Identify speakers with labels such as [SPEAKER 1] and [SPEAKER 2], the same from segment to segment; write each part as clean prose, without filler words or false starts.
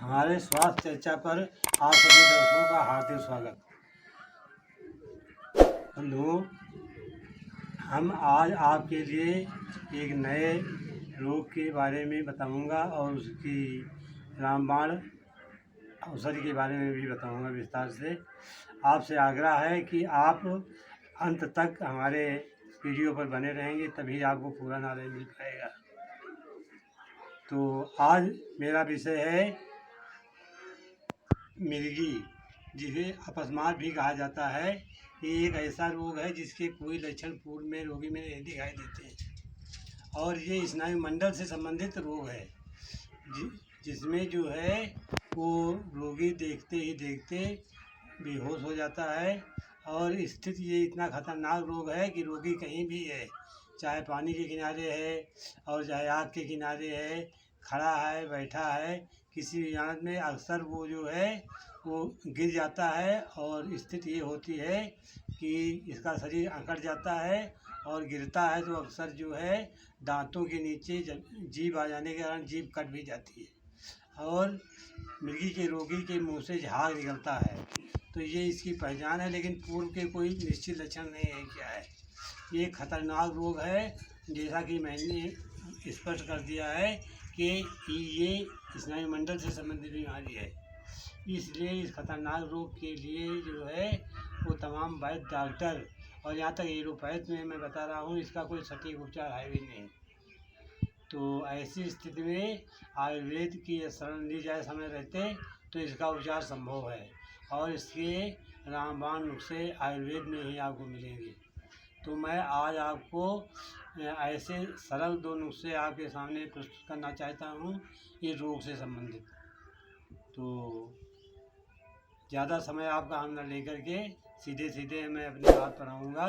[SPEAKER 1] हमारे स्वास्थ्य चर्चा पर आप सभी दर्शकों का हार्दिक स्वागत। बंधुओं, हम आज आपके लिए एक नए रोग के बारे में बताऊंगा और उसकी रामबाण औषधि के बारे में भी बताऊंगा विस्तार से। आपसे आग्रह है कि आप अंत तक हमारे वीडियो पर बने रहेंगे, तभी आपको पूरा नॉलेज मिल पाएगा। तो आज मेरा विषय है मिर्गी, जिसे अपस्मार भी कहा जाता है। ये एक ऐसा रोग है जिसके कोई लक्षण पूर्व में रोगी में नहीं दिखाई देते और ये स्नायु मंडल से संबंधित रोग है, जिसमें जो है वो रोगी देखते ही देखते बेहोश हो जाता है। और स्थिति ये इतना खतरनाक रोग है कि रोगी कहीं भी है, चाहे पानी के किनारे है और चाहे आग के किनारे है, खड़ा है, बैठा है, किसी भी हालत में अक्सर वो जो है वो गिर जाता है। और स्थिति ये होती है कि इसका शरीर अकड़ जाता है और गिरता है तो अक्सर जो है दांतों के नीचे जीभ आ जाने के कारण जीभ कट भी जाती है और मिर्गी के रोगी के मुंह से झाग निकलता है। तो ये इसकी पहचान है, लेकिन पूर्व के कोई निश्चित लक्षण नहीं है क्या है। ये खतरनाक रोग है, जैसा कि मैंने स्पष्ट कर दिया है कि ये स्नायु मंडल से संबंधित बीमारी है। इसलिए इस खतरनाक रोग के लिए जो है वो तमाम वैद्य, डॉक्टर और यहाँ तक एलोपैथ में मैं बता रहा हूँ, इसका कोई सटीक उपचार है भी नहीं। तो ऐसी स्थिति में आयुर्वेद की शरण ली जाए समय रहते तो इसका उपचार संभव है और इसके रामबाण नुस्खे आयुर्वेद में ही आपको मिलेंगे। तो मैं आज आपको ऐसे सरल दो नुस्खे आपके सामने प्रस्तुत करना चाहता हूँ इस रोग से संबंधित। तो ज़्यादा समय आपका हम न लेकर के सीधे सीधे मैं अपनी बात पर आऊँगा।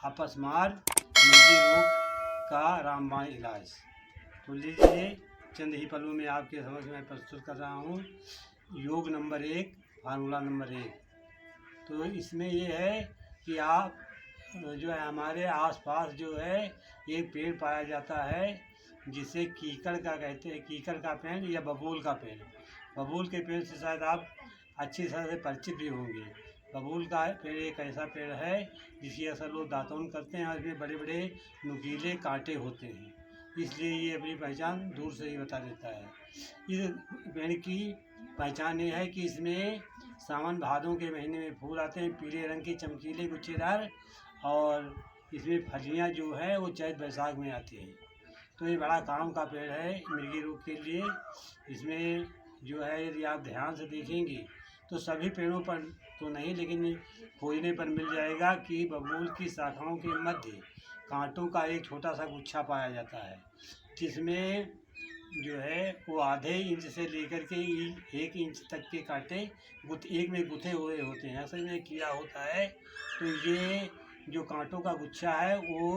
[SPEAKER 1] अपस्मार मिर्गी रोग का रामबाण इलाज। तो लीजिए, चंद ही पलों में आपके समक्ष मैं प्रस्तुत कर रहा हूँ योग नंबर 1, फार्मूला नंबर 1। तो इसमें ये है कि आप जो है हमारे आसपास जो है एक पेड़ पाया जाता है जिसे कीकड़ का कहते हैं, कीकड़ का पेड़ या बबूल का पेड़। बबूल के पेड़ से शायद आप अच्छी तरह से परिचित भी होंगे। बबूल का पेड़ एक ऐसा पेड़ है जिसकी अक्सर लोग दातून करते हैं और इसमें बड़े बड़े नुकीले कांटे होते हैं, इसलिए ये अपनी पहचान दूर से ही बता देता है। इस पेड़ की पहचान ये है कि इसमें सावन भादों के महीने में फूल आते हैं, पीले रंग के चमकीले गुच्छेदार, और इसमें फलियाँ जो है वो चैत बैसाख में आती हैं। तो ये बड़ा काम का पेड़ है मिर्गी रोग के लिए। इसमें जो है यदि आप ध्यान से देखेंगे तो सभी पेड़ों पर तो नहीं, लेकिन खोजने पर मिल जाएगा कि बबूल की शाखाओं के मध्य कांटों का एक छोटा सा गुच्छा पाया जाता है, जिसमें जो है वो आधे इंच से लेकर के 1 इंच तक के कांटे एक में गुथे हुए होते हैं। असल में कीड़ा होता है। तो ये जो कांटों का गुच्छा है वो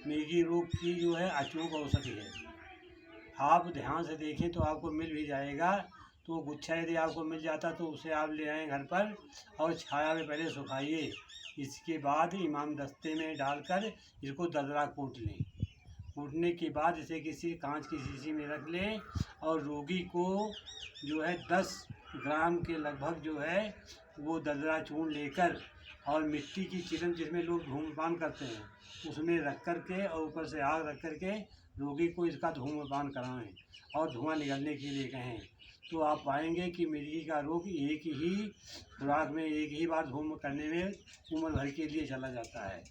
[SPEAKER 1] मिर्गी रोग की जो है अचूक औषधि है। आप ध्यान से देखें तो आपको मिल भी जाएगा। तो गुच्छा यदि आपको मिल जाता तो उसे आप ले आएँ घर पर और छाया में पहले सुखाइए। इसके बाद इमाम दस्ते में डालकर इसको दरदरा कूट लें। कूटने के बाद इसे किसी कांच की शीशी में रख लें और रोगी को जो है 10 ग्राम के लगभग जो है वो दरदरा चूर्ण लेकर और मिट्टी की चिलम जिसमें लोग धूम्रपान करते हैं उसमें रख कर के और ऊपर से आग रख कर के रोगी को इसका धूम्रपान कराएं और धुआं निकलने के लिए कहें। तो आप पाएंगे कि मिर्गी का रोग एक ही खुराक में एक ही बार धूम्र करने में उम्र भर के लिए चला जाता है।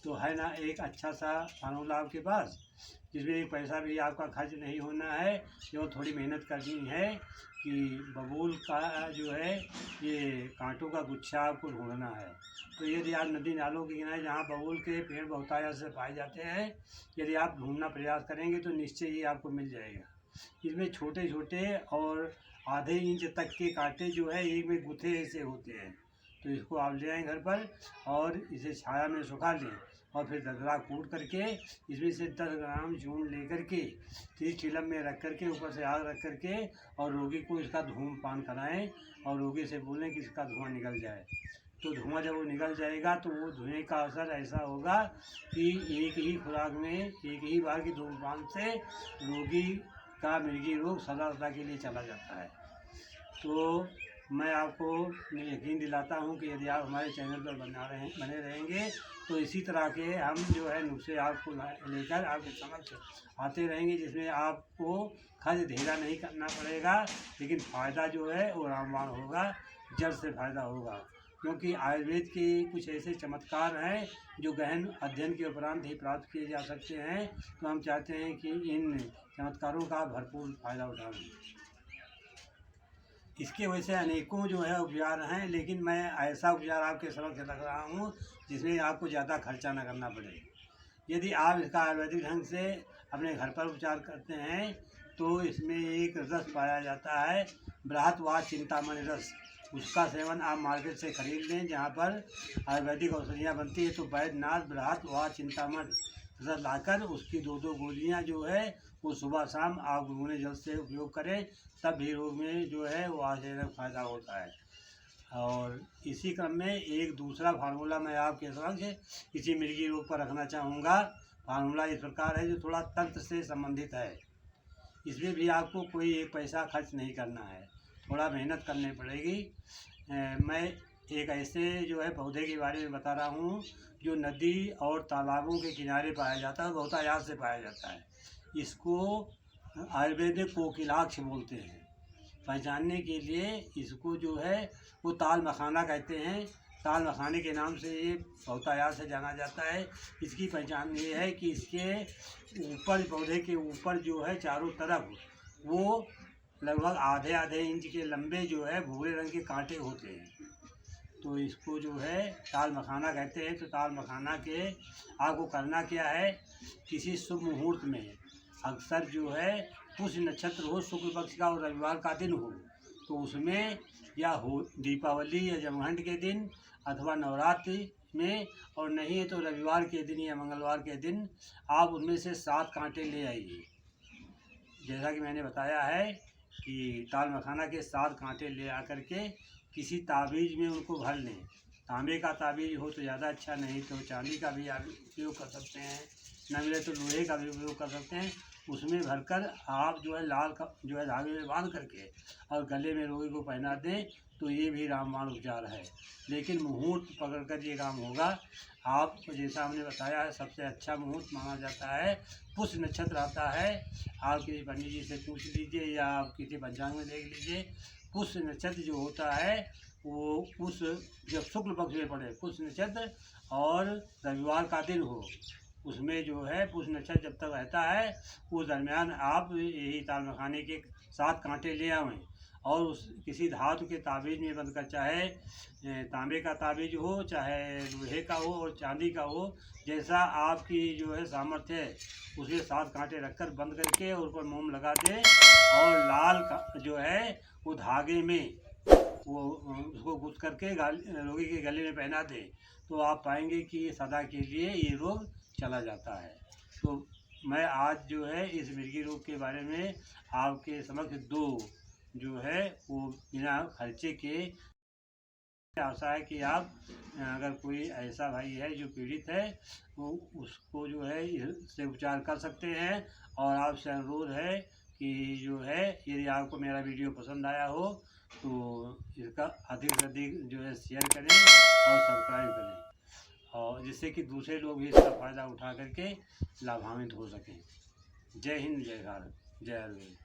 [SPEAKER 1] तो है ना एक अच्छा सा फार्मूला आपके पास, जिसमें एक पैसा भी आपका खर्च नहीं होना है। केवल थोड़ी मेहनत करनी है कि बबूल का जो है ये कांटों का गुच्छा आपको ढूंढना है। तो यदि आप नदी नालों के किनारे जहाँ बबूल के पेड़ बहुतायत से पाए जाते हैं, यदि आप ढूंढना प्रयास करेंगे तो निश्चय ही आपको मिल जाएगा। इसमें छोटे छोटे और आधे इंच तक के कांटे जो है एक में गुथे ऐसे होते हैं। तो इसको आप ले आएँ घर पर और इसे छाया में सुखा लें और फिर दरदरा कूट करके इसमें से 10 ग्राम चूर्ण लेकर के तीस चिलम में रख करके ऊपर से आग रख करके और रोगी को इसका धूम्रपान कराएं और रोगी से बोलें कि इसका धुआं निकल जाए। तो धुआं जब वो निकल जाएगा तो वो धुएं का असर ऐसा होगा कि एक ही खुराक में एक ही बार की धूम्रपान से रोगी का मिर्गी रोग सदा सदा के लिए चला जाता है। तो मैं आपको यकीन दिलाता हूँ कि यदि आप हमारे चैनल पर बने रहेंगे तो इसी तरह के हम जो है नुस्खे आपको लेकर आपके समक्ष आते रहेंगे, जिसमें आपको खर्च ढेला नहीं करना पड़ेगा, लेकिन फ़ायदा जो है वो रामबाण होगा, जड़ से फ़ायदा होगा। क्योंकि आयुर्वेद के कुछ ऐसे चमत्कार हैं जो गहन अध्ययन के उपरांत ही प्राप्त किए जा सकते हैं। तो हम चाहते हैं कि इन चमत्कारों का भरपूर फ़ायदा उठाएं। इसके वजह से अनेकों जो है उपचार हैं, लेकिन मैं ऐसा उपचार आपके समक्ष रख रहा हूँ जिसमें आपको ज़्यादा खर्चा न करना पड़े। यदि आप इसका आयुर्वेदिक ढंग से अपने घर पर उपचार करते हैं तो इसमें एक रस पाया जाता है, बृहत्वाद चिंतामणि रस। उसका सेवन आप मार्केट से खरीद लें, जहाँ पर आयुर्वेदिक औषधियाँ बनती है। तो वैद्यनाथ बृहत्वाद चिंतामणि रस लाकर उसकी 2-2 गोलियाँ जो है वो सुबह शाम आप गुनगुने जल से उपयोग करें, तब भी रोग में जो है वो आशाजनक फ़ायदा होता है। और इसी क्रम में एक दूसरा फार्मूला मैं आपके समक्ष इसी मिर्गी रोग पर रखना चाहूँगा। फार्मूला इस प्रकार है जो थोड़ा तंत्र से संबंधित है। इसमें भी आपको कोई एक पैसा खर्च नहीं करना है, थोड़ा मेहनत करनी पड़ेगी। मैं एक ऐसे जो है पौधे के बारे में बता रहा हूँ जो नदी और तालाबों के किनारे पाया जाता है, बहुतायत से पाया जाता है। इसको आयुर्वेद में कोकिलाक्ष बोलते हैं। पहचानने के लिए इसको जो है वो ताल मखाना कहते हैं। ताल मखाने के नाम से ये बहुतायत से जाना जाता है। इसकी पहचान ये है कि इसके ऊपर, पौधे के ऊपर जो है चारों तरफ वो लगभग आधे इंच के लंबे जो है भूरे रंग के कांटे होते हैं। तो इसको जो है ताल मखाना कहते हैं। तो ताल मखाना के आपको करना क्या है, किसी शुभ मुहूर्त में, अक्सर जो है पुष्य नक्षत्र हो, शुक्ल पक्ष का और रविवार का दिन हो, तो उसमें या हो दीपावली या जमघंट के दिन अथवा नवरात्रि में, और नहीं है तो रविवार के दिन या मंगलवार के दिन आप उनमें से 7 कांटे ले आइए। जैसा कि मैंने बताया है कि ताल मखाना के 7 कांटे ले आकर के किसी ताबीज़ में उनको भर लें। तांबे का ताबीज़ हो तो ज़्यादा अच्छा, नहीं तो चांदी का भी आप उपयोग कर सकते हैं, न मिले तो लोहे का भी उपयोग कर सकते हैं। उसमें भरकर आप जो है लाल का जो है धागे में बांध करके और गले में रोगी को पहना दें, तो ये भी रामबाण उपचार है। लेकिन मुहूर्त पकड़ कर ये काम होगा। आप जैसा हमने बताया है, सबसे अच्छा मुहूर्त माना जाता है पुष्य नक्षत्र आता है। आप किसी पंडित जी से पूछ लीजिए या आप किसी पंचांग में देख लीजिए। पुष्य नक्षत्र जो होता है वो उस जब शुक्ल पक्ष में पड़े पुष्य नक्षत्र और रविवार का दिन हो, उसमें जो है पुष्य नक्षत्र जब तक रहता है उस दरमियान आप यही ताल मखाने के 7 कांटे ले आवें और उस किसी धातु के ताबीज़ में बंद कर, चाहे तांबे का ताबीज़ हो, चाहे लोहे का हो और चांदी का हो, जैसा आपकी जो है सामर्थ्य है उसके 7 कांटे रखकर बंद करके और ऊपर मोम लगा दें और लाल का जो है वो धागे में वो उसको गुथ करके रोगी के गले में पहना दें, तो आप पाएंगे कि सदा के लिए ये रोग चला जाता है। तो मैं आज जो है इस मिर्गी रोग के बारे में आपके समक्ष 2 जो है वो बिना खर्चे के, आशा है कि आप अगर कोई ऐसा भाई है जो पीड़ित है तो उसको जो है इससे उपचार कर सकते हैं। और आपसे अनुरोध है कि जो है यदि आपको मेरा वीडियो पसंद आया हो तो इसका अधिक से अधिक जो है शेयर करें और सब्सक्राइब करें, और जिससे कि दूसरे लोग भी इसका फ़ायदा उठा करके लाभान्वित हो सकें। जय हिंद, जय भारत, जय आयुर्वेद।